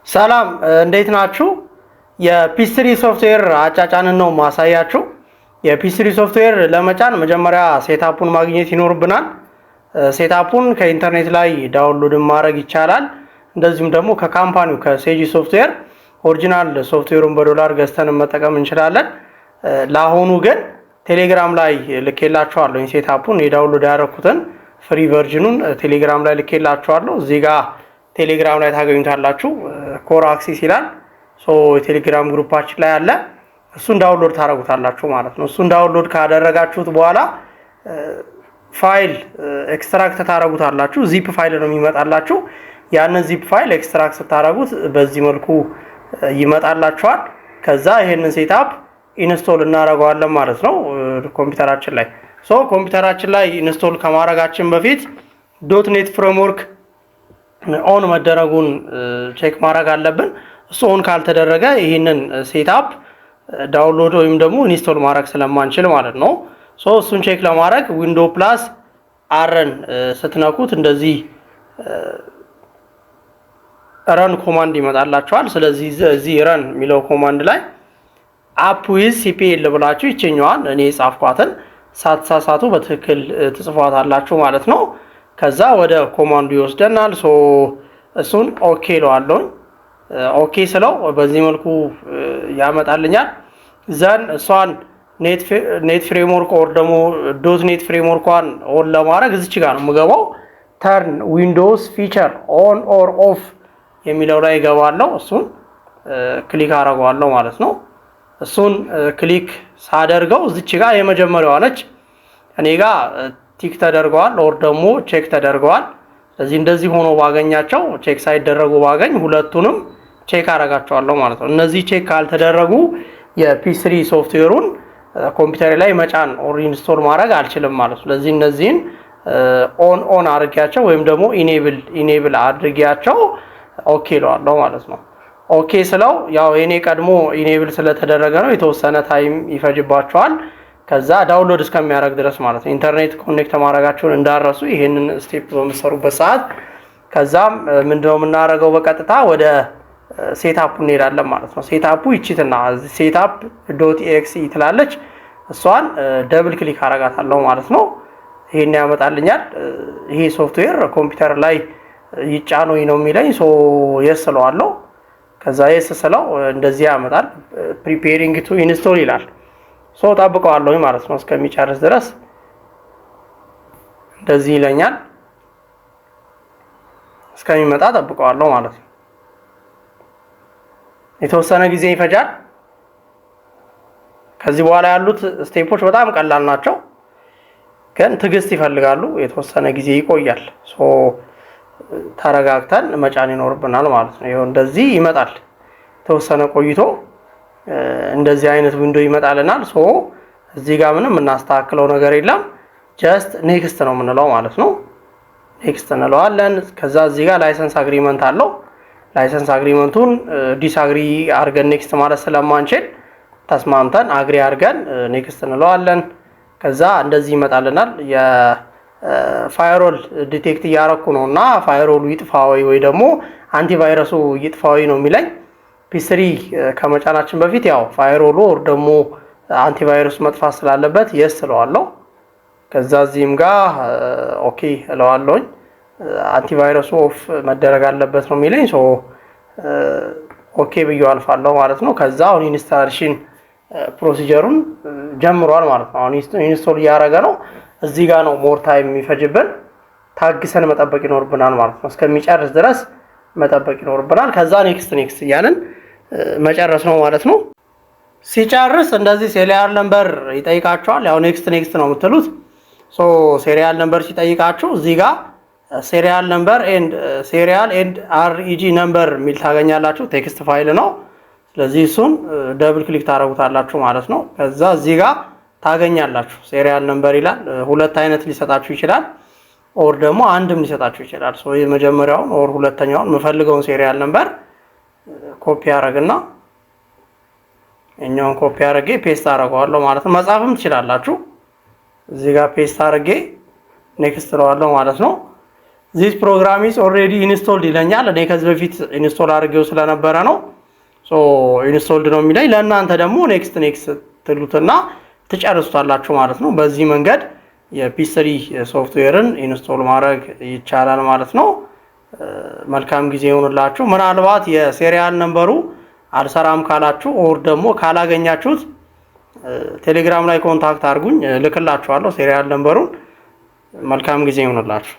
ሰላም እንዴት ናችሁ? የፒስትሪ ሶፍትዌር አጫጫንን ነው ማሳያችሁ። የፒስትሪ ሶፍትዌር ለመጫን መጀመሪያ ሴትአፑን ማግኘት ይኖርብናል። ሴትአፑን ከኢንተርኔት ላይ ዳውንሎድ ማድረግ ይቻላል። እንደዚሁም ደግሞ ከካምፓኒው ከሴጂ ሶፍትዌር ኦሪጂናል ሶፍትዌሩን በዶላር ገዝተን መጠቀም እንችላለን። ለአሁኑ ግን ቴሌግራም ላይ ልኬላችኋለሁ። ሴትአፑን የዳውንሎድ ያደረኩትን ፍሪ ቨርዥኑን ቴሌግራም ላይ ልኬላችኋለሁ። እዚህ ጋር ቴሌግራም ላይ ታገኙታላችሁ። ኮር አክሲስ ይላል። የቴሌግራም ግሩፓችን ላይ አለ። እሱን ዳውንሎድ ታደርጉታላችሁ ማለት ነው። እሱን ዳውንሎድ ካደረጋችሁት በኋላ ፋይል ኤክስትራክት ታደርጉታላችሁ። ዚፕ ፋይል ነው የሚመጣላችሁ። ያንን ዚፕ ፋይል ኤክስትራክት ስታደርጉት በዚህ መልኩ ይመጣላችኋል። ከዛ ይሄንን ሴትአፕ ኢንስቶል እናደርገዋለን ማለት ነው ኮምፒውተራችን ላይ። ኮምፒውተራችን ላይ ኢንስቶል ከማድረጋችን በፊት ዶትኔት ፍሬምወርክ ኦን መደረጉን ቼክ ማድረግ አለብን። እሱ ኦን ካልተደረገ ይህንን ሴትአፕ ዳውንሎድ ወይም ደግሞ ኢንስቶል ማድረግ ስለማንችል ማለት ነው። እሱን ቼክ ለማድረግ ዊንዶ ፕላስ አርን ስትነኩት እንደዚህ ረን ኮማንድ ይመጣላችኋል። ስለዚህ እዚህ ረን የሚለው ኮማንድ ላይ አፕ ዊዝ ሲፒኤል ብላችሁ ይችኛዋን እኔ ጻፍኳትን ሳትሳሳቱ በትክክል ትጽፏታላችሁ ማለት ነው። ከዛ ወደ ኮማንዱ ይወስደናል። እሱን ኦኬ ለዋለሁ። ኦኬ ስለው በዚህ መልኩ ያመጣልኛል። ዘን እሷን ኔት ፍሬምወርክ ኦር ደግሞ ዶት ኔት ፍሬምወርኳን ኦን ለማድረግ እዚች ጋር ነው የምገባው። ተርን ዊንዶውስ ፊቸር ኦን ኦር ኦፍ የሚለው ላይ እገባለሁ። እሱን ክሊክ አደርገዋለሁ ማለት ነው። እሱን ክሊክ ሳደርገው እዚች ጋር የመጀመሪያዋ ነች። እኔ ጋር ቲክ ተደርገዋል ኦር ደግሞ ቼክ ተደርገዋል። ስለዚህ እንደዚህ ሆኖ ባገኛቸው ቼክ ሳይደረጉ ባገኝ ሁለቱንም ቼክ አደርጋቸዋለሁ ማለት ነው። እነዚህ ቼክ ካልተደረጉ የፒስትሪ ሶፍትዌሩን ኮምፒውተር ላይ መጫን ኦር ኢንስቶል ማድረግ አልችልም ማለት ነው። ስለዚህ እነዚህን ኦን አድርጊያቸው ወይም ደግሞ ኢኔብል አድርጊያቸው ኦኬ ለዋለሁ ማለት ነው። ኦኬ ስለው ያው የኔ ቀድሞ ኢኔብል ስለተደረገ ነው የተወሰነ ታይም ይፈጅባቸዋል። ከዛ ዳውንሎድ እስከሚያደርግ ድረስ ማለት ነው። ኢንተርኔት ኮኔክት ማድረጋችሁን እንዳረሱ ይሄንን ስቴፕ በመሰሩበት ሰዓት። ከዛም ምንድነው የምናደርገው? በቀጥታ ወደ ሴትአፑ እንሄዳለን ማለት ነው። ሴትአፑ ይቺትና ሴትአፕ ዶት ኤክስ ትላለች። እሷን ደብል ክሊክ አረጋታለሁ ማለት ነው። ይሄን ያመጣልኛል። ይሄ ሶፍትዌር ኮምፒውተር ላይ ይጫነው ነው የሚለኝ። የስ ስለዋለሁ። ከዛ የስ ስለው እንደዚህ ያመጣል። ፕሪፔሪንግ ቱ ኢንስቶል ይላል። ጠብቀዋለሁ ማለት ነው እስከሚጨርስ ድረስ እንደዚህ ይለኛል። እስከሚመጣ ጠብቀዋለሁ ማለት ነው። የተወሰነ ጊዜ ይፈጃል። ከዚህ በኋላ ያሉት ስቴፖች በጣም ቀላል ናቸው፣ ግን ትዕግስት ይፈልጋሉ። የተወሰነ ጊዜ ይቆያል። ተረጋግተን መጫን ይኖርብናል ማለት ነው። ይሄው እንደዚህ ይመጣል። የተወሰነ ቆይቶ እንደዚህ አይነት ዊንዶ ይመጣልናል። እዚህ ጋር ምንም እናስተካክለው ነገር የለም። ጀስት ኔክስት ነው የምንለው ማለት ነው። ኔክስት እንለዋለን። ከዛ እዚህ ጋር ላይሰንስ አግሪመንት አለው። ላይሰንስ አግሪመንቱን ዲስአግሪ አድርገን ኔክስት ማለት ስለማንችል ተስማምተን አግሪ አድርገን ኔክስት እንለዋለን። ከዛ እንደዚህ ይመጣልናል። የፋይሮል ዲቴክት እያረኩ ነውና ፋይሮሉ ይጥፋ ወይ ደግሞ አንቲቫይረሱ ይጥፋ ነው የሚለኝ። ፒስትሪ ከመጫናችን በፊት ያው ፋይሮሉ ኦር ደግሞ አንቲቫይረስ መጥፋት ስላለበት የስ እለዋለሁ። ከዛ እዚህም ጋር ኦኬ እለዋለሁኝ። አንቲቫይረሱ ኦፍ መደረግ አለበት ነው የሚለኝ። ኦኬ ብዬው አልፋለሁ ማለት ነው። ከዛ አሁን ኢንስታሌሽን ፕሮሲጀሩን ጀምሯል ማለት ነው። አሁን ኢንስቶል እያደረገ ነው። እዚህ ጋር ነው ሞር ታይም የሚፈጅብን። ታግሰን መጠበቅ ይኖርብናል ማለት ነው። እስከሚጨርስ ድረስ መጠበቅ ይኖርብናል። ከዛ ኔክስት እያልን መጨረስ ነው ማለት ነው። ሲጨርስ እንደዚህ ሴሪያል ነምበር ይጠይቃችኋል። ያው ኔክስት ነው የምትሉት። ሴሪያል ነምበር ሲጠይቃችሁ እዚህ ጋር ሴሪያል ነምበር ኤንድ አርኢጂ ነምበር የሚል ታገኛላችሁ። ቴክስት ፋይል ነው። ስለዚህ እሱን ደብል ክሊክ ታደርጉታላችሁ ማለት ነው። ከዛ እዚህ ጋር ታገኛላችሁ። ሴሪያል ነምበር ይላል። ሁለት አይነት ሊሰጣችሁ ይችላል፣ ኦር ደግሞ አንድም ሊሰጣችሁ ይችላል። የመጀመሪያውን ኦር ሁለተኛውን የምፈልገውን ሴሪያል ነምበር ኮፒ አረግና እኛውን ኮፒ አረጌ ፔስት አረጋለሁ ማለት ነው። መጻፍም ትችላላችሁ። እዚህ ጋር ፔስት አረጌ ኔክስት እለዋለሁ ማለት ነው። ዚስ ፕሮግራም ኢዝ ኦልሬዲ ኢንስቶልድ ይለኛል። እኔ ከዚህ በፊት ኢንስቶል አድርጌው ስለነበረ ነው ኢንስቶልድ ነው የሚለኝ። ለእናንተ ደግሞ ኔክስት ትሉትና ትጨርሱታላችሁ ማለት ነው። በዚህ መንገድ የፒ3 ሶፍትዌርን ኢንስቶል ማድረግ ይቻላል ማለት ነው። መልካም ጊዜ ይሁንላችሁ። ምናልባት የሴሪያል ነምበሩ አልሰራም ካላችሁ ኦር ደግሞ ካላገኛችሁት ቴሌግራም ላይ ኮንታክት አድርጉኝ፣ ልክላችኋለሁ ሴሪያል ነምበሩን። መልካም ጊዜ ይሁንላችሁ።